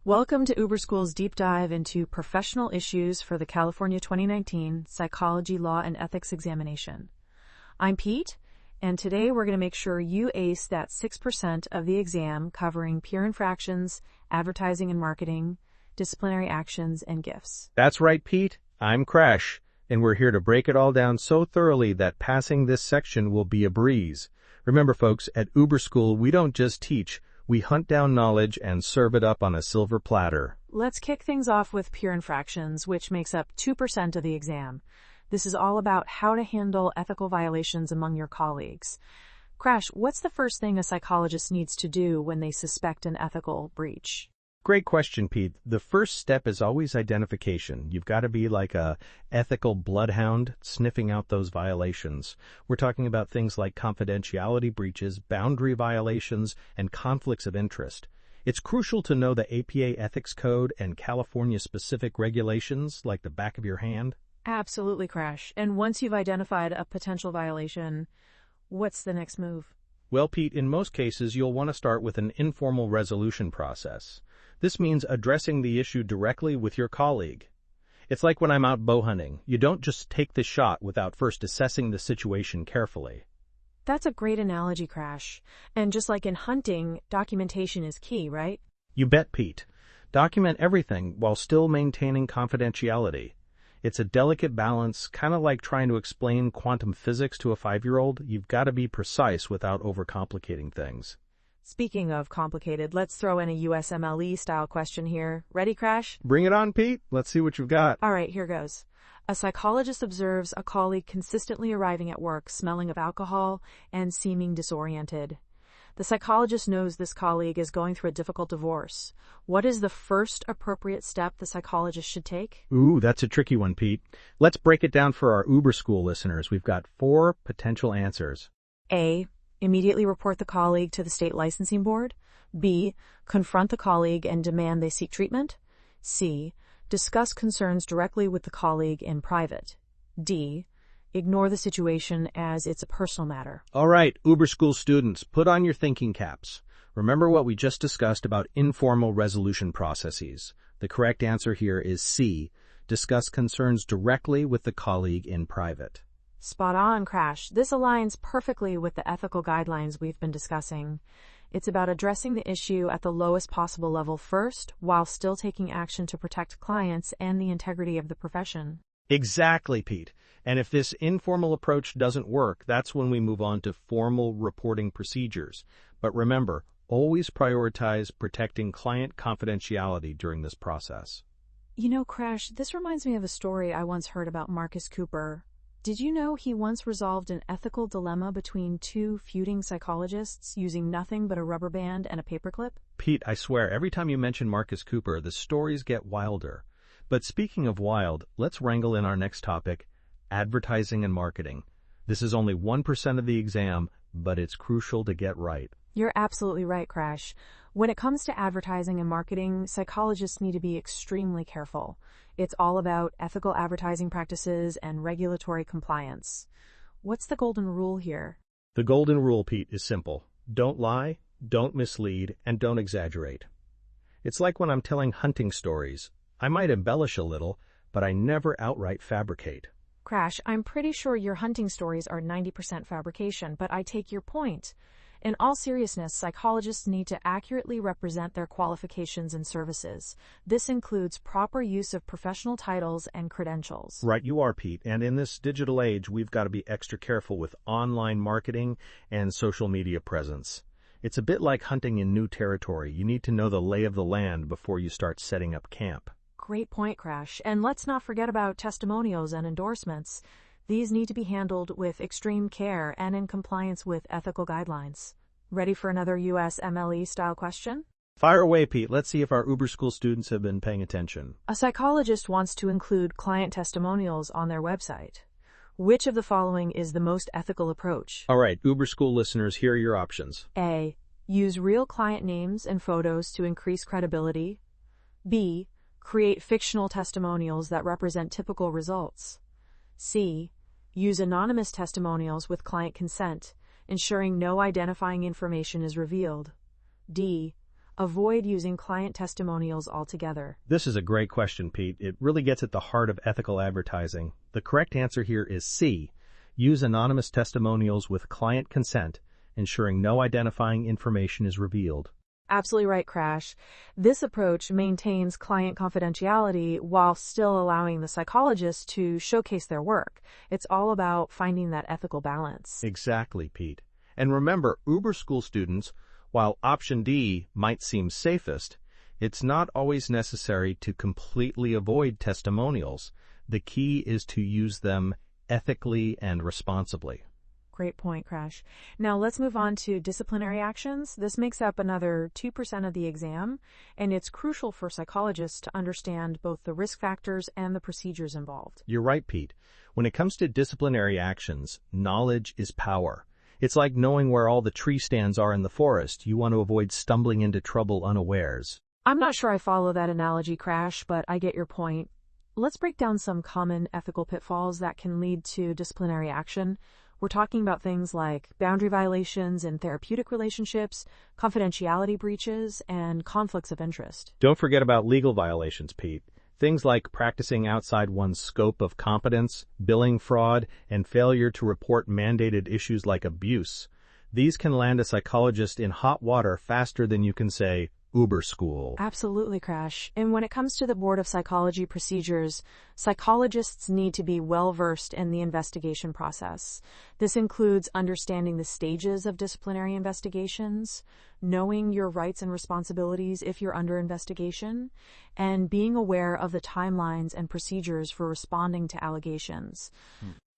Welcome to Uber School's deep dive into professional issues for the California 2019 Psychology, Law, and Ethics examination. I'm Pete, and today we're going to make sure you ace that 6% of the exam covering peer infractions, advertising and marketing, disciplinary actions, and gifts. That's right, Pete. I'm Crash, and we're here to break it all down so thoroughly that passing this section will be a breeze. Remember, folks, at Uber School, we don't just teach, we hunt down knowledge and serve it up on a silver platter. Let's kick things off with peer infractions, which makes up 2% of the exam. This is all about how to handle ethical violations among your colleagues. Crash, what's the first thing a psychologist needs to do when they suspect an ethical breach? Great question, Pete. The first step is always identification. You've got to be like a ethical bloodhound sniffing out those violations. We're talking about things like confidentiality breaches, boundary violations, and conflicts of interest. It's crucial to know the APA ethics code and California-specific regulations like the back of your hand. Absolutely, Crash. And once you've identified a potential violation, what's the next move? Well, Pete, in most cases, you'll want to start with an informal resolution process. This means addressing the issue directly with your colleague. It's like when I'm out bow hunting. You don't just take the shot without first assessing the situation carefully. That's a great analogy, Crash. And just like in hunting, documentation is key, right? You bet, Pete. Document everything while still maintaining confidentiality. It's a delicate balance, kind of like trying to explain quantum physics to a 5-year-old. You've got to be precise without overcomplicating things. Speaking of complicated, let's throw in a USMLE style question here. Ready, Crash? Bring it on, Pete. Let's see what you've got. All right, here goes. A psychologist observes a colleague consistently arriving at work smelling of alcohol and seeming disoriented. The psychologist knows this colleague is going through a difficult divorce. What is the first appropriate step the psychologist should take? Ooh, that's a tricky one, Pete. Let's break it down for our Uber School listeners. We've got 4 potential answers. A. Immediately report the colleague to the state licensing board. B. Confront the colleague and demand they seek treatment. C. Discuss concerns directly with the colleague in private. D. Ignore the situation as it's a personal matter. All right, Uber School students, put on your thinking caps. Remember what we just discussed about informal resolution processes. The correct answer here is C. Discuss concerns directly with the colleague in private. Spot on, Crash. This aligns perfectly with the ethical guidelines we've been discussing. It's about addressing the issue at the lowest possible level first, while still taking action to protect clients and the integrity of the profession. Exactly, Pete. And if this informal approach doesn't work, that's when we move on to formal reporting procedures. But remember, always prioritize protecting client confidentiality during this process. You know, Crash, this reminds me of a story I once heard about Marcus Cooper. Did you know he once resolved an ethical dilemma between 2 feuding psychologists using nothing but a rubber band and a paperclip? Pete, I swear, every time you mention Marcus Cooper, the stories get wilder. But speaking of wild, let's wrangle in our next topic, advertising and marketing. This is only 1% of the exam, but it's crucial to get right. You're absolutely right, Crash. When it comes to advertising and marketing, psychologists need to be extremely careful. It's all about ethical advertising practices and regulatory compliance. What's the golden rule here? The golden rule, Pete, is simple. Don't lie, don't mislead, and don't exaggerate. It's like when I'm telling hunting stories. I might embellish a little, but I never outright fabricate. Crash, I'm pretty sure your hunting stories are 90% fabrication, but I take your point. In all seriousness, psychologists need to accurately represent their qualifications and services. This includes proper use of professional titles and credentials. Right, you are, Pete. And in this digital age, we've got to be extra careful with online marketing and social media presence. It's a bit like hunting in new territory. You need to know the lay of the land before you start setting up camp. Great point, Crash. And let's not forget about testimonials and endorsements. These need to be handled with extreme care and in compliance with ethical guidelines. Ready for another USMLE style question? Fire away, Pete. Let's see if our Uber School students have been paying attention. A psychologist wants to include client testimonials on their website. Which of the following is the most ethical approach? All right, Uber School listeners, here are your options. A. Use real client names and photos to increase credibility. B. Create fictional testimonials that represent typical results. C. Use anonymous testimonials with client consent, ensuring no identifying information is revealed. D. Avoid using client testimonials altogether. This is a great question, Pete. It really gets at the heart of ethical advertising. The correct answer here is C. Use anonymous testimonials with client consent, ensuring no identifying information is revealed. Absolutely right, Crash. This approach maintains client confidentiality while still allowing the psychologist to showcase their work. It's all about finding that ethical balance. Exactly, Pete. And remember, Uber School students, while option D might seem safest, it's not always necessary to completely avoid testimonials. The key is to use them ethically and responsibly. Great point, Crash. Now let's move on to disciplinary actions. This makes up another 2% of the exam, and it's crucial for psychologists to understand both the risk factors and the procedures involved. You're right, Pete. When it comes to disciplinary actions, knowledge is power. It's like knowing where all the tree stands are in the forest. You want to avoid stumbling into trouble unawares. I'm not sure I follow that analogy, Crash, but I get your point. Let's break down some common ethical pitfalls that can lead to disciplinary action. We're talking about things like boundary violations in therapeutic relationships, confidentiality breaches, and conflicts of interest. Don't forget about legal violations, Pete. Things like practicing outside one's scope of competence, billing fraud, and failure to report mandated issues like abuse. These can land a psychologist in hot water faster than you can say, Uber School. Absolutely, Crash. And when it comes to the Board of Psychology procedures, psychologists need to be well-versed in the investigation process. This includes understanding the stages of disciplinary investigations, knowing your rights and responsibilities if you're under investigation, and being aware of the timelines and procedures for responding to allegations.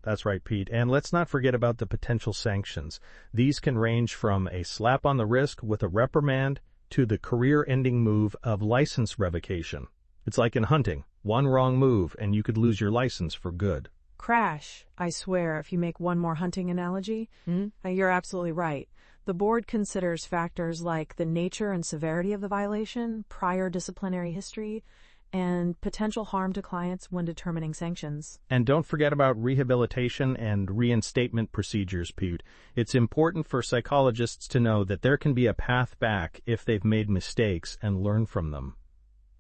That's right, Pete. And let's not forget about the potential sanctions. These can range from a slap on the wrist with a reprimand to the career-ending move of license revocation. It's like in hunting. One wrong move and you could lose your license for good. Crash, I swear, if you make one more hunting analogy, you're absolutely right. The board considers factors like the nature and severity of the violation, prior disciplinary history, and potential harm to clients when determining sanctions. And don't forget about rehabilitation and reinstatement procedures, Pete. It's important for psychologists to know that there can be a path back if they've made mistakes and learn from them.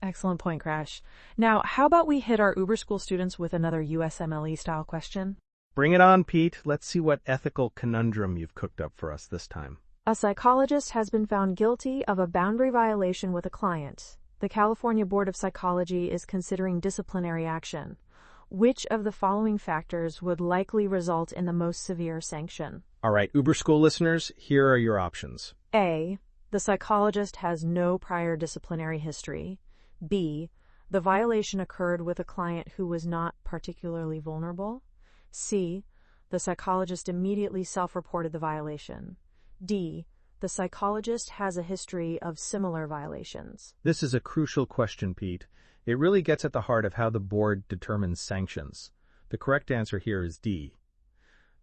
Excellent point, Crash. Now, how about we hit our Uber School students with another USMLE style question? Bring it on, Pete. Let's see what ethical conundrum you've cooked up for us this time. A psychologist has been found guilty of a boundary violation with a client. The California Board of Psychology is considering disciplinary action. Which of the following factors would likely result in the most severe sanction? All right, Uber School listeners, here are your options. A. The psychologist has no prior disciplinary history. B. The violation occurred with a client who was not particularly vulnerable. C. The psychologist immediately self-reported the violation. D. The psychologist has a history of similar violations. This is a crucial question, Pete. It really gets at the heart of how the board determines sanctions. The correct answer here is D.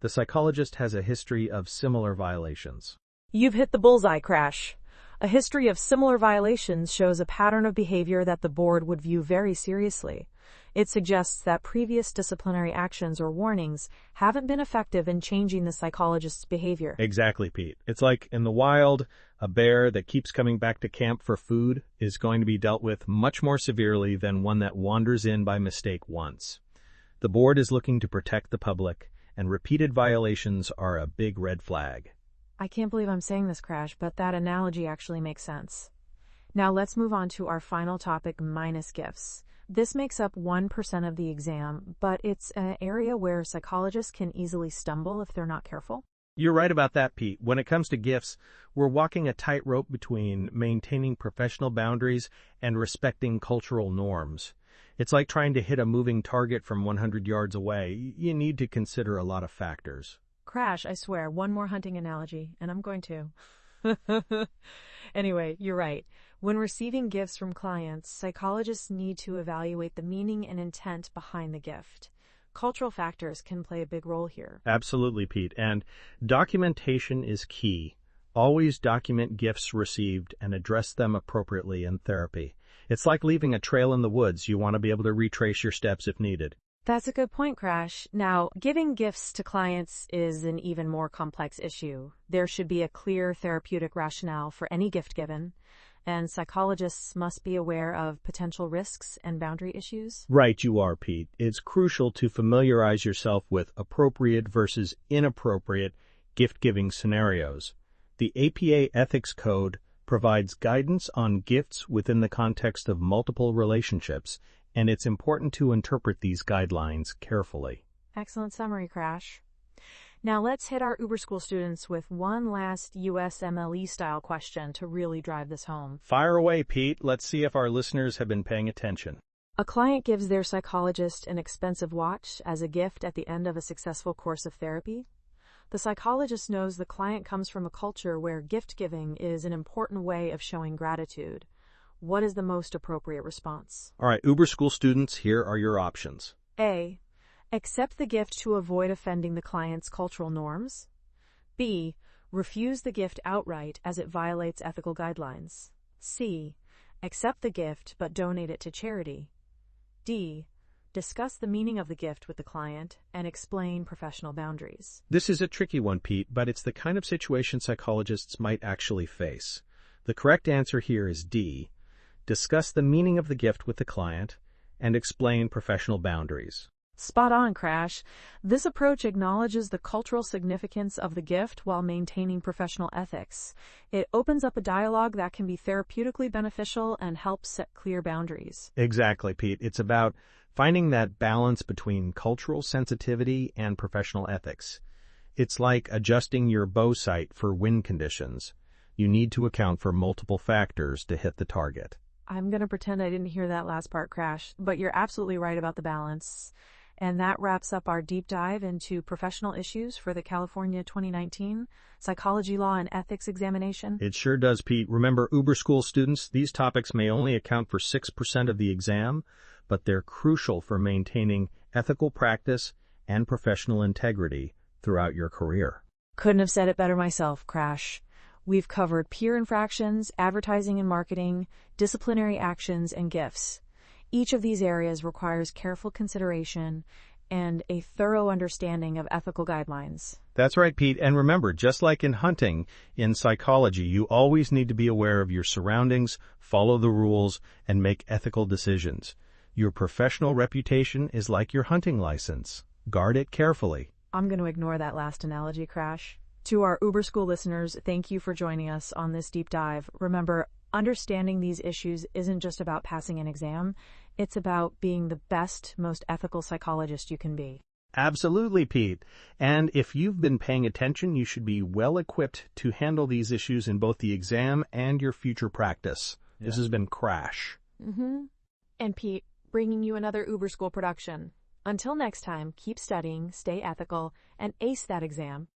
The psychologist has a history of similar violations. You've hit the bullseye, Crash. A history of similar violations shows a pattern of behavior that the board would view very seriously. It suggests that previous disciplinary actions or warnings haven't been effective in changing the psychologist's behavior. Exactly, Pete. It's like in the wild, a bear that keeps coming back to camp for food is going to be dealt with much more severely than one that wanders in by mistake once. The board is looking to protect the public, and repeated violations are a big red flag. I can't believe I'm saying this, Crash, but that analogy actually makes sense. Now let's move on to our final topic, minus gifts. This makes up 1% of the exam, but it's an area where psychologists can easily stumble if they're not careful. You're right about that, Pete. When it comes to gifts, we're walking a tightrope between maintaining professional boundaries and respecting cultural norms. It's like trying to hit a moving target from 100 yards away. You need to consider a lot of factors. Crash, I swear, one more hunting analogy, and I'm going to. Anyway, you're right. When receiving gifts from clients, psychologists need to evaluate the meaning and intent behind the gift. Cultural factors can play a big role here. Absolutely, Pete. And documentation is key. Always document gifts received and address them appropriately in therapy. It's like leaving a trail in the woods. You want to be able to retrace your steps if needed. That's a good point, Crash. Now, giving gifts to clients is an even more complex issue. There should be a clear therapeutic rationale for any gift given. and psychologists must be aware of potential risks and boundary issues? Right, you are, Pete. It's crucial to familiarize yourself with appropriate versus inappropriate gift-giving scenarios. The APA Ethics Code provides guidance on gifts within the context of multiple relationships, and it's important to interpret these guidelines carefully. Excellent summary, Crash. Now let's hit our Uber School students with one last USMLE-style question to really drive this home. Fire away, Pete. Let's see if our listeners have been paying attention. A client gives their psychologist an expensive watch as a gift at the end of a successful course of therapy. The psychologist knows the client comes from a culture where gift-giving is an important way of showing gratitude. What is the most appropriate response? All right, Uber School students, here are your options. A. Accept the gift to avoid offending the client's cultural norms. B. Refuse the gift outright as it violates ethical guidelines. C. Accept the gift but donate it to charity. D. Discuss the meaning of the gift with the client and explain professional boundaries. This is a tricky one, Pete, but it's the kind of situation psychologists might actually face. The correct answer here is D. Discuss the meaning of the gift with the client and explain professional boundaries. Spot on, Crash. This approach acknowledges the cultural significance of the gift while maintaining professional ethics. It opens up a dialogue that can be therapeutically beneficial and helps set clear boundaries. Exactly, Pete. It's about finding that balance between cultural sensitivity and professional ethics. It's like adjusting your bow sight for wind conditions. You need to account for multiple factors to hit the target. I'm going to pretend I didn't hear that last part, Crash, but you're absolutely right about the balance. And that wraps up our deep dive into professional issues for the California 2019 Psychology Law and Ethics examination. It sure does, Pete. Remember, Uber School students, these topics may only account for 6% of the exam, but they're crucial for maintaining ethical practice and professional integrity throughout your career. Couldn't have said it better myself, Crash. We've covered peer infractions, advertising and marketing, disciplinary actions, and gifts. Each of these areas requires careful consideration and a thorough understanding of ethical guidelines. That's right, Pete. And remember, just like in hunting, in psychology, you always need to be aware of your surroundings, follow the rules, and make ethical decisions. Your professional reputation is like your hunting license. Guard it carefully. I'm going to ignore that last analogy, Crash. To our Uber School listeners, thank you for joining us on this deep dive. Remember, understanding these issues isn't just about passing an exam. It's about being the best, most ethical psychologist you can be. Absolutely, Pete. And if you've been paying attention, you should be well equipped to handle these issues in both the exam and your future practice. Yeah. This has been Crash. And Pete, bringing you another Uber School production. Until next time, keep studying, stay ethical, and ace that exam.